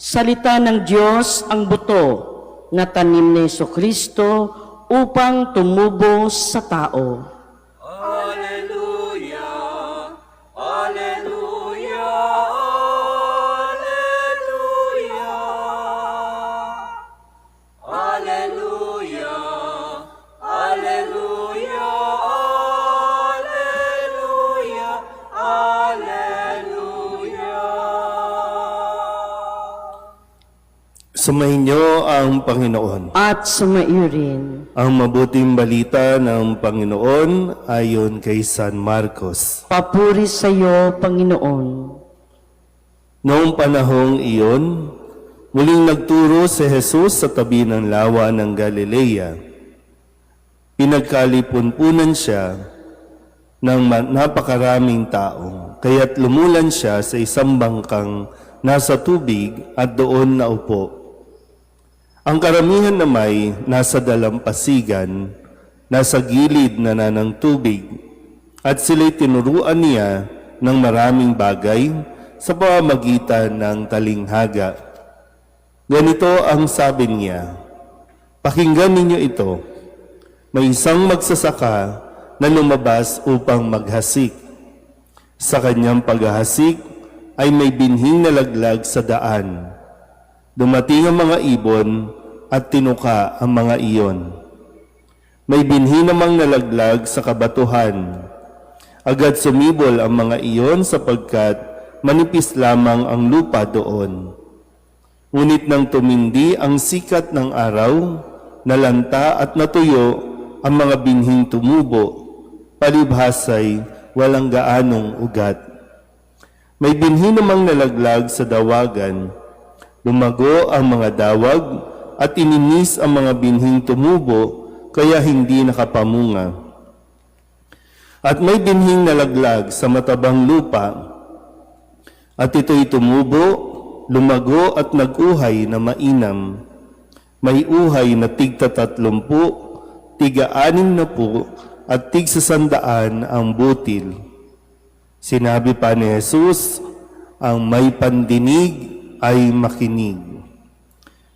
Salita ng Diyos ang buto na tanim ni Jesucristo upang tumubo sa tao. Alleluia! Alleluia! Alleluia! Alleluia! Alleluia! Alleluia! Sumayin niyo ang Panginoon. At sumaiyo rin. Ang mabuting balita ng Panginoon ayon kay San Marcos. Papuri sa iyo, Panginoon. Noong panahong iyon, muling nagturo si Jesus sa tabi ng lawa ng Galilea. Pinagkalipunpunan siya ng napakaraming tao, kaya't lumulan siya sa isang bangkang nasa tubig at doon naupo. Ang karamihan na may nasa dalampasigan, nasa gilid na ng tubig, at sila'y tinuruan niya ng maraming bagay sa pamamagitan ng talinghaga. Ganito ang sabi niya, "Pakinggan ninyo ito, may isang magsasaka na lumabas upang maghasik. Sa kanyang paghahasik ay may binhing nalaglag sa daan. Dumating ang mga ibon at tinuka ang mga iyon. May binhi namang nalaglag sa kabatuhan. Agad sumibol ang mga iyon sapagkat manipis lamang ang lupa doon. Ngunit nang tumindi ang sikat ng araw, nalanta at natuyo ang mga binhing tumubo, palibhasay walang gaanong ugat. May binhi namang nalaglag sa dawagan. Lumago ang mga dawag at ininis ang mga binhing tumubo, kaya hindi nakapamunga. At may binhing nalaglag sa matabang lupa, at ito'y tumubo, lumago at nag-uhay na mainam. May uhay na tig-30, tig-60, at tig-100 ang butil. Sinabi pa ni Jesus, ang may pandinig ay makinig.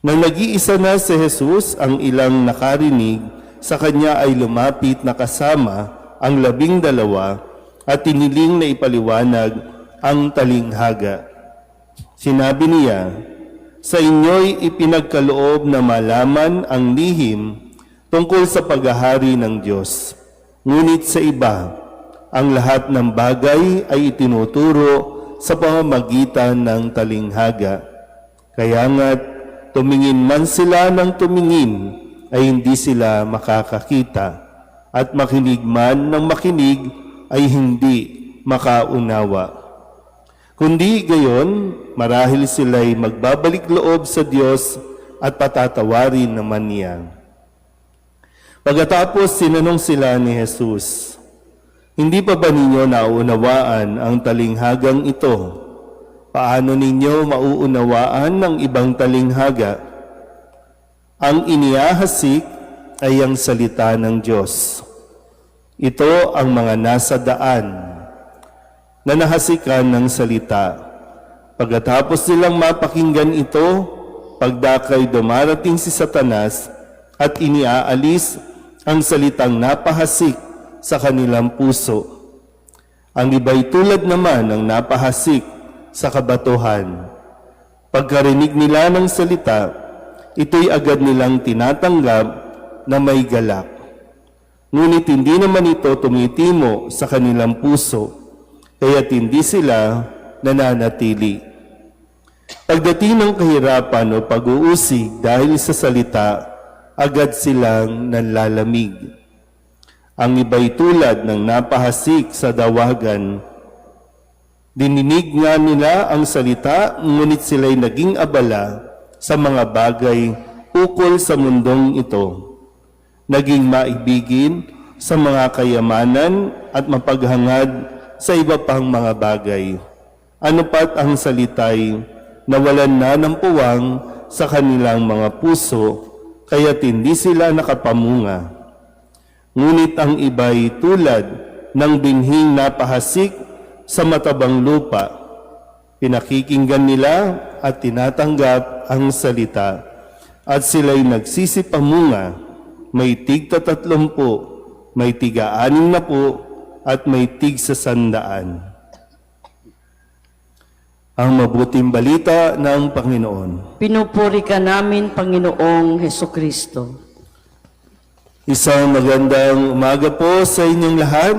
Nang nag-iisa na si Jesus, ang ilang nakarinig, sa kanya ay lumapit na kasama ang 12 at tiniling na ipaliwanag ang talinghaga. Sinabi niya, sa inyo'y ipinagkaloob na malaman ang lihim tungkol sa paghahari ng Diyos. Ngunit sa iba, ang lahat ng bagay ay itinuturo sa pamamagitan ng talinghaga. Kaya nga't tumingin man sila ng tumingin ay hindi sila makakakita, at makinig man ng makinig ay hindi makaunawa. Kundi gayon, marahil sila'y magbabalik loob sa Diyos at patatawarin naman niya. Pagkatapos sinanong sila ni Jesus, hindi pa ba ninyo nauunawaan ang talinghagang ito? Paano ninyo mauunawaan ng ibang talinghaga? Ang inihahasik ay ang salita ng Diyos. Ito ang mga nasa daan na nahasikan ng salita. Pagkatapos nilang mapakinggan ito, pagdakay dumarating si Satanas at iniaalis ang salitang napahasik sa kanilang puso. Ang iba'y tulad naman ng napahasik sa kabatuhan. Pagkarinig nila ng salita, ito'y agad nilang tinatanggap na may galak. Ngunit hindi naman ito tumitimo sa kanilang puso, kaya't hindi sila nananatili. Pagdating ng kahirapan o pag-uusig dahil sa salita, agad silang nanlalamig. Ang iba'y tulad ng napahasik sa dawagan. Dininig nga nila ang salita, ngunit sila'y naging abala sa mga bagay ukol sa mundong ito. Naging maibigin sa mga kayamanan at mapaghangad sa iba pang mga bagay. Ano pat ang salita'y nawalan na ng puwang sa kanilang mga puso, kaya't hindi sila nakapamunga. Ngunit ang iba'y tulad ng binhing napahasik sa matabang lupa. Pinakikinggan nila at tinatanggap ang salita. At sila'y nagsisipamunga, may tig-30, may tig-60, at may tig-100. Ang mabuting balita ng Panginoon. Pinupuri ka namin, Panginoong Hesukristo. Isang magandang umaga po sa inyong lahat.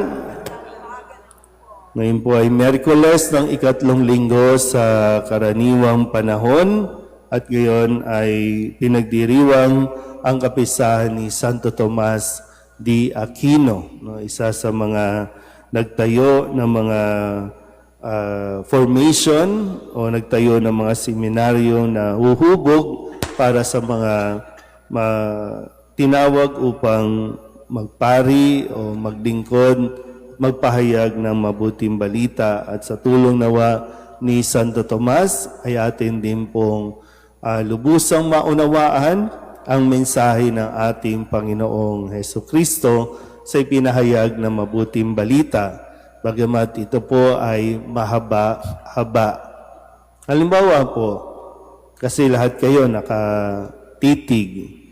Ngayon po ay Miyerkules ng 3 linggo sa karaniwang panahon at ngayon ay pinagdiriwang ang kapistahan ni Santo Tomas de Aquino, isa sa mga nagtayo ng mga formation o nagtayo ng mga seminaryo na huhubog para sa mga tinawag upang magpari o maglingkod, magpahayag ng mabuting balita at sa tulong nawa ni Santo Tomas ay atin din pong lubusang maunawaan ang mensahe ng ating Panginoong Hesukristo sa ipinahayag ng mabuting balita, bagamat ito po ay mahaba-haba. Halimbawa po, kasi lahat kayo nakatitig,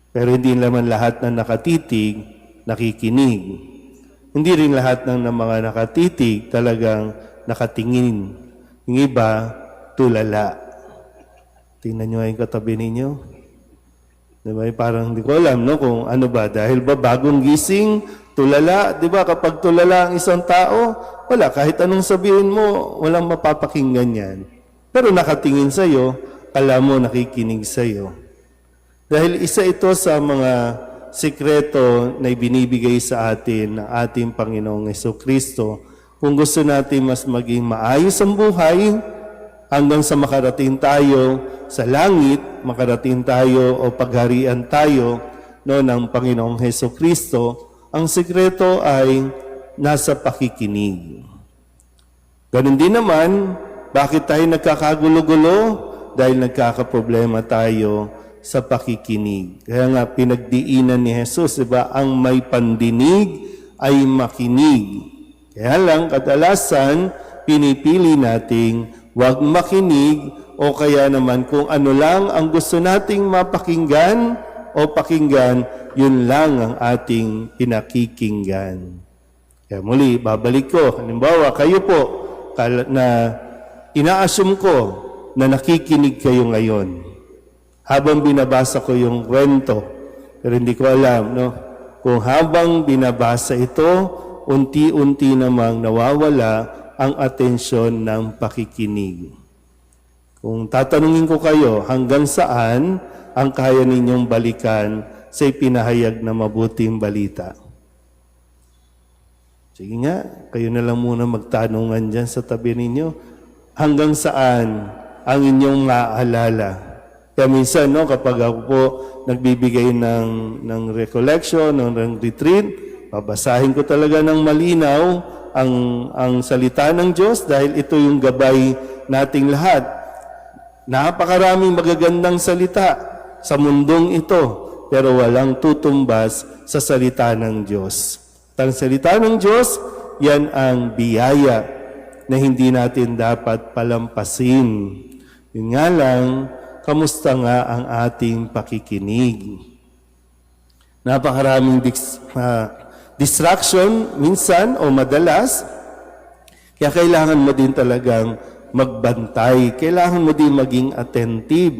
pero hindi naman lahat na nakatitig, nakikinig. Hindi rin lahat ng mga nakatitig talagang nakatingin. Yung iba, tulala. Tingnan nyo yung katabi ninyo. Diba? Parang hindi ko alam, no? Kung ano ba, dahil ba bagong gising, tulala, diba? Kapag tulala ang isang tao, wala, kahit anong sabihin mo, walang mapapakinggan yan. Pero nakatingin sa'yo, alam mo, nakikinig sa'yo. Dahil isa ito sa mga sikreto na ibinibigay sa atin ng ating Panginoong Hesukristo. Kung gusto natin mas maging maayos ang buhay, hanggang sa makarating tayo sa langit, makarating tayo o pagharian tayo ng Panginoong Hesukristo, ang sikreto ay nasa pakikinig. Ganun din naman, bakit tayo nagkakagulo-gulo? Dahil nagkakaproblema tayo sa pakikinig. Kaya nga pinagdiinan ni Jesus, diba? Ang may pandinig ay makinig. Kaya lang kadalasan pinipili nating wag makinig o kaya naman kung ano lang ang gusto nating mapakinggan o pakinggan, yun lang ang ating pinakikinggan. Kaya muli, babalik ko. Halimbawa, kayo po na ina-assume ko na nakikinig kayo ngayon. Habang binabasa ko yung kwento, pero hindi ko alam, no? Kung habang binabasa ito, unti-unti namang nawawala ang atensyon ng pakikinig. Kung tatanungin ko kayo, hanggang saan ang kaya ninyong balikan sa ipinahayag na mabuting balita? Sige nga, kayo na lang muna magtanungan dyan sa tabi ninyo. Hanggang saan ang inyong maaalala? Kaya minsan, no, kapag ako po nagbibigay ng recollection, ng retreat, babasahin ko talaga ng malinaw ang salita ng Diyos dahil ito yung gabay nating lahat. Napakaraming magagandang salita sa mundong ito, pero walang tutumbas sa salita ng Diyos. Ang salita ng Diyos, yan ang biyaya na hindi natin dapat palampasin. Yun nga lang, kamusta nga ang ating pakikinig? Napakaraming distraction minsan o madalas, kaya kailangan mo din talagang magbantay. Kailangan mo din maging attentive.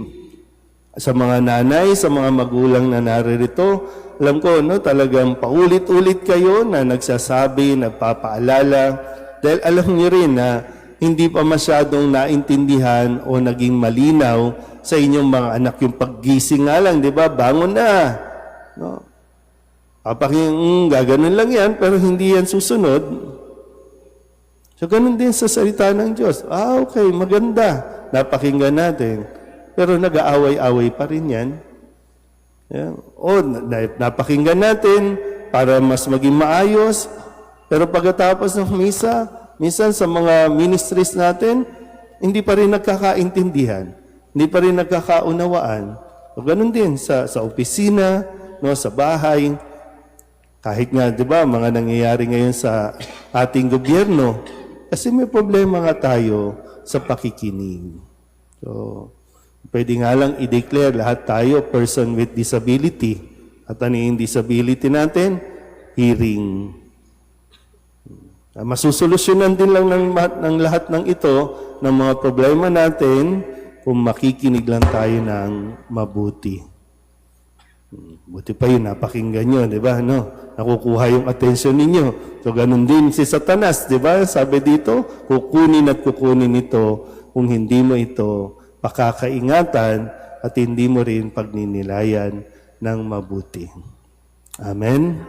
Sa mga nanay, sa mga magulang na naririto, alam ko, no, talagang paulit-ulit kayo na nagsasabi, nagpapaalala, dahil alam niyo rin na hindi pa masyadong naintindihan o naging malinaw sa inyong mga anak yung paggising nga lang, di ba? Bangon na. No? Gaganon lang yan, pero hindi yan susunod. So, ganun din sa salita ng Diyos. Okay, maganda. Napakinggan natin. Pero nag-aaway-away pa rin yan. Yeah. O, napakinggan natin para mas maging maayos. Pero pagkatapos ng misa, minsan sa mga ministries natin, hindi pa rin nagkakaintindihan. Hindi pa rin nagkakaunawaan. O ganun din sa opisina, no, sa bahay. Kahit nga, di ba, mga nangyayari ngayon sa ating gobyerno. Kasi may problema nga tayo sa pakikinig. So, pwede nga lang i-declare lahat tayo person with disability. At ano yung disability natin? Hearing. Masusolusyonan din lang ng lahat ng ito, ng mga problema natin, kung makikinig lang tayo ng mabuti. Buti pa yun, napakinggan nyo, di ba? No? Nakukuha yung atensyon ninyo. So, ganun din si Satanas, di ba? Sabi dito, kukunin at kukunin ito kung hindi mo ito pakakaingatan at hindi mo rin pagninilayan ng mabuti. Amen?